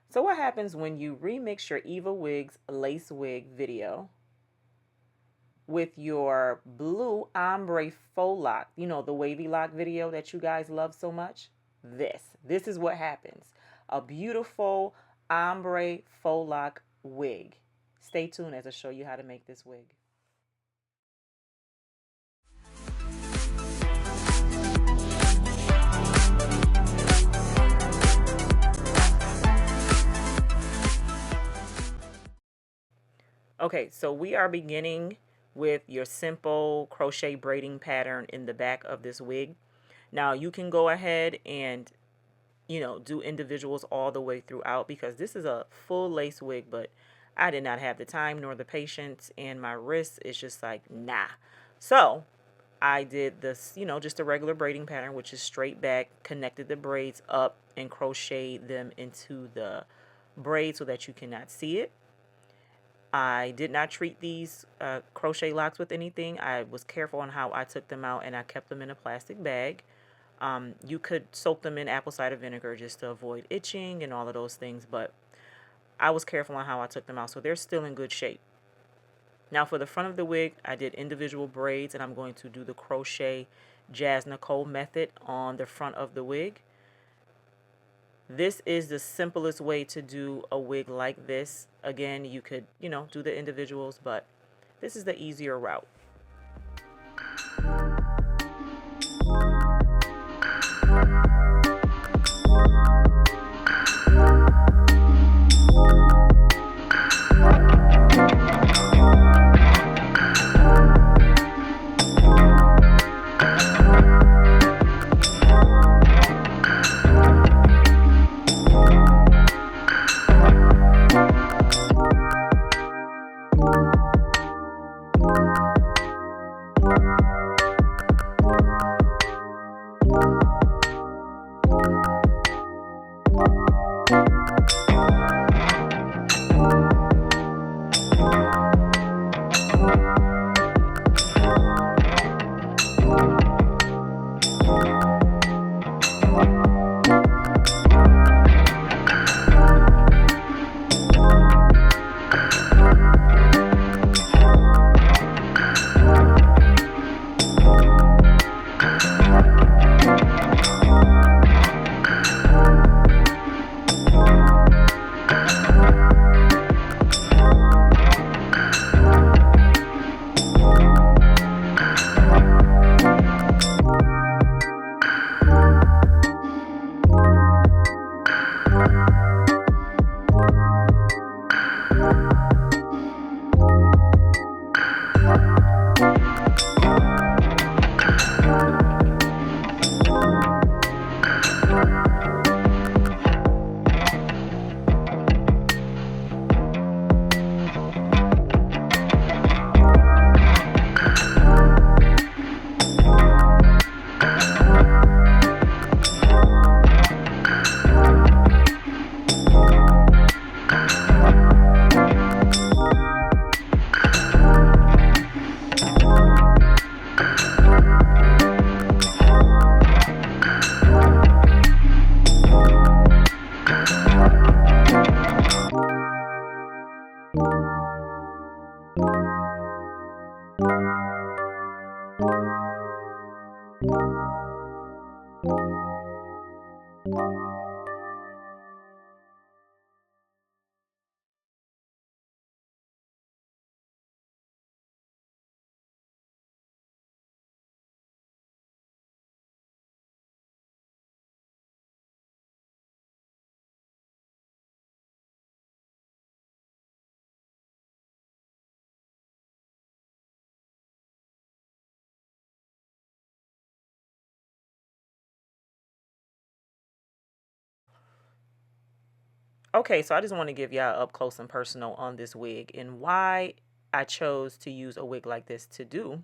So what happens when you remix your Eva Wigs lace wig video with your blue ombre faux loc, you know, the wavy lock video that you guys love so much? This is what happens. A beautiful ombre faux loc wig. Stay tuned as I show you how to make this wig. Okay, so we are beginning with your simple crochet braiding pattern in the back of this wig. Now you can go ahead and, you know, do individuals all the way throughout because this is a full lace wig, but I did not have the time nor the patience, and my wrist is just like, nah. So I did this, you know, just a regular braiding pattern, which is straight back, connected the braids up and crocheted them into the braid so that you cannot see it. I did not treat these crochet locks with anything. I was careful on how I took them out, and I kept them in a plastic bag. You could soak them in apple cider vinegar just to avoid itching and all of those things, but I was careful on how I took them out, so they're still in good shape. Now for the front of the wig, I did individual braids, and I'm going to do the crochet Jazz Nicole method on the front of the wig. This is the simplest way to do a wig like this. Again, you could, you know, do the individuals, but this is the easier route. Okay, so I just want to give y'all up close and personal on this wig and why I chose to use a wig like this to do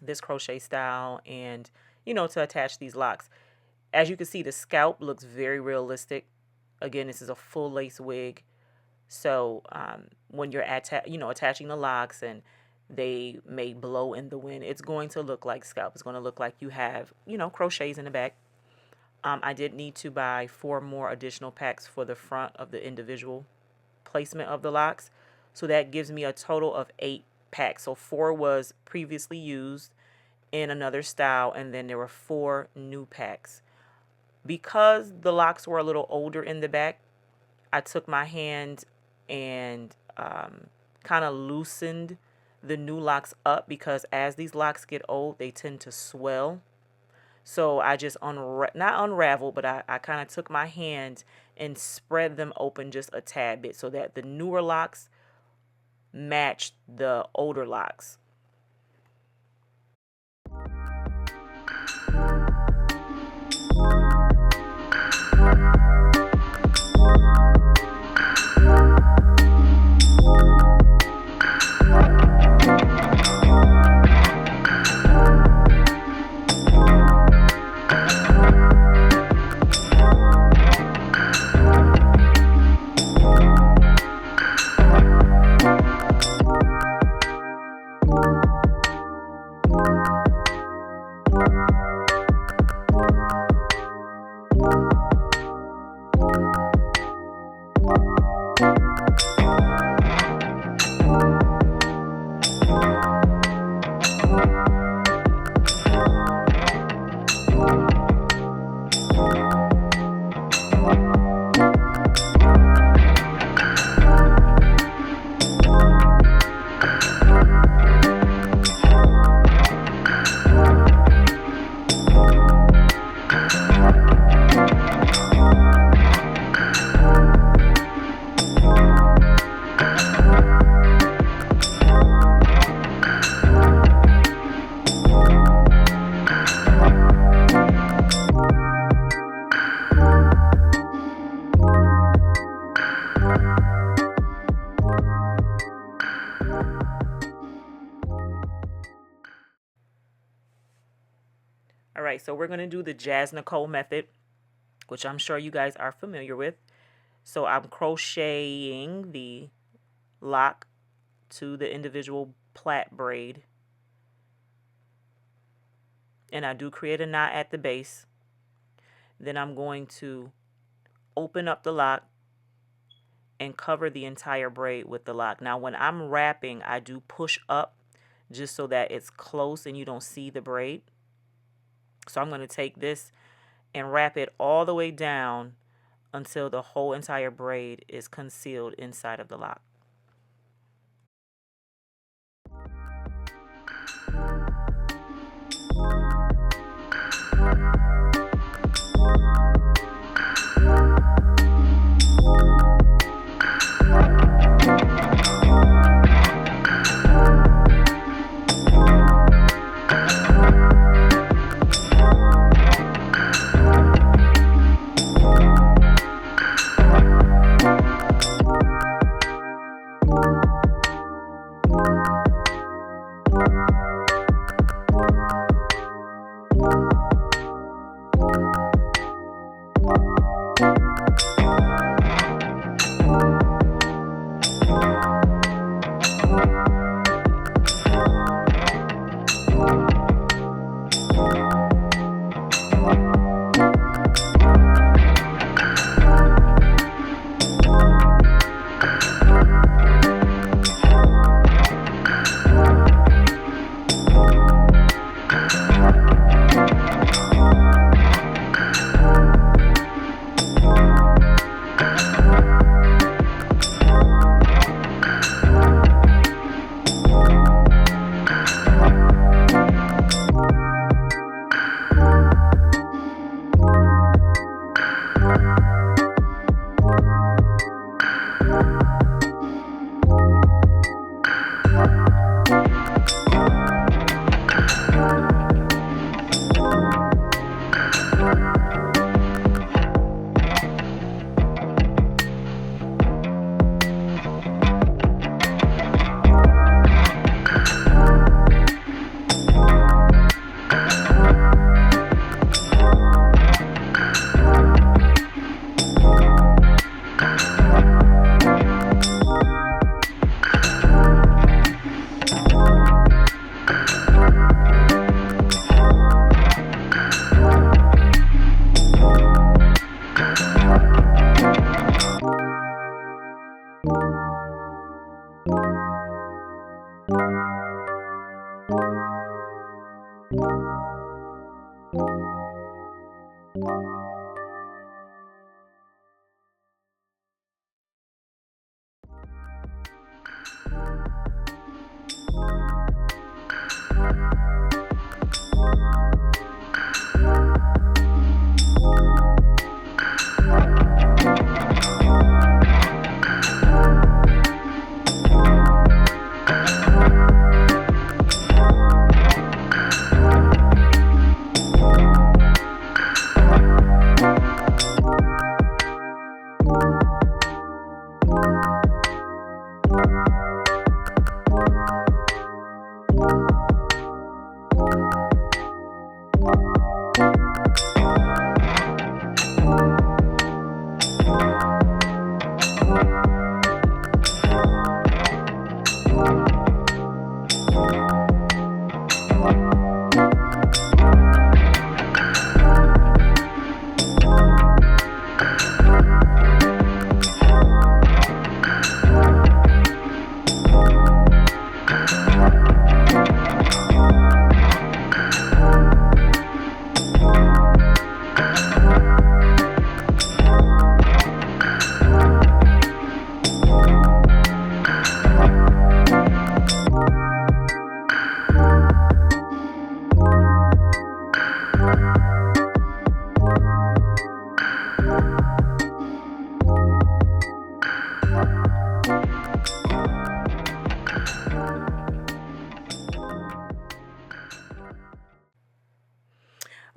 this crochet style and, you know, to attach these locks. As you can see, the scalp looks very realistic. Again, this is a full lace wig. So when you're attaching the locks and they may blow in the wind, it's going to look like scalp. It's going to look like you have, you know, crochets in the back. I did need to buy 4 more additional packs for the front of the individual placement of the locks. So that gives me a total of 8 packs. So 4 was previously used in another style, and then there were 4 new packs. Because the locks were a little older in the back, I took my hand and kind of loosened the new locks up, because as these locks get old, they tend to swell. So I just not unraveled, but I kind of took my hand and spread them open just a tad bit so that the newer locks matched the older locks. Alright, so we're going to do the Jazz Nicole method, which I'm sure you guys are familiar with. So I'm crocheting the lock to the individual plait braid. And I do create a knot at the base. Then I'm going to open up the lock and cover the entire braid with the lock. Now when I'm wrapping, I do push up just so that it's close and you don't see the braid. So I'm going to take this and wrap it all the way down until the whole entire braid is concealed inside of the lock.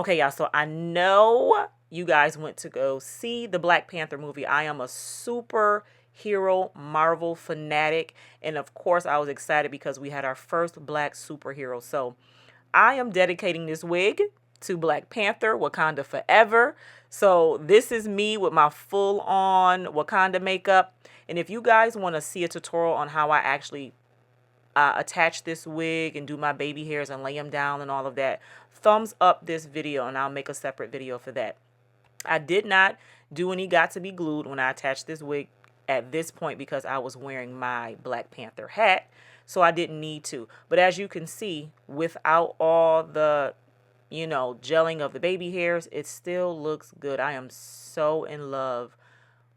Okay, y'all, so I know you guys went to go see the Black Panther movie. I am a superhero Marvel fanatic, and of course I was excited because we had our first black superhero. So I am dedicating this wig to Black Panther, Wakanda Forever. So this is me with my full on Wakanda makeup. And if you guys want to see a tutorial on how I actually attach this wig and do my baby hairs and lay them down and all of that, thumbs up this video and I'll make a separate video for that. I did not do any got to be glued when I attached this wig at this point because I was wearing my Black Panther hat, so I didn't need to. But as you can see, without all the, you know, gelling of the baby hairs, it still looks good. I am so in love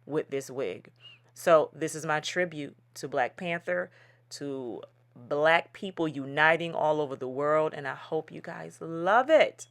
with this wig. So this is my tribute to Black Panther, to Black people uniting all over the world, and I hope you guys love it.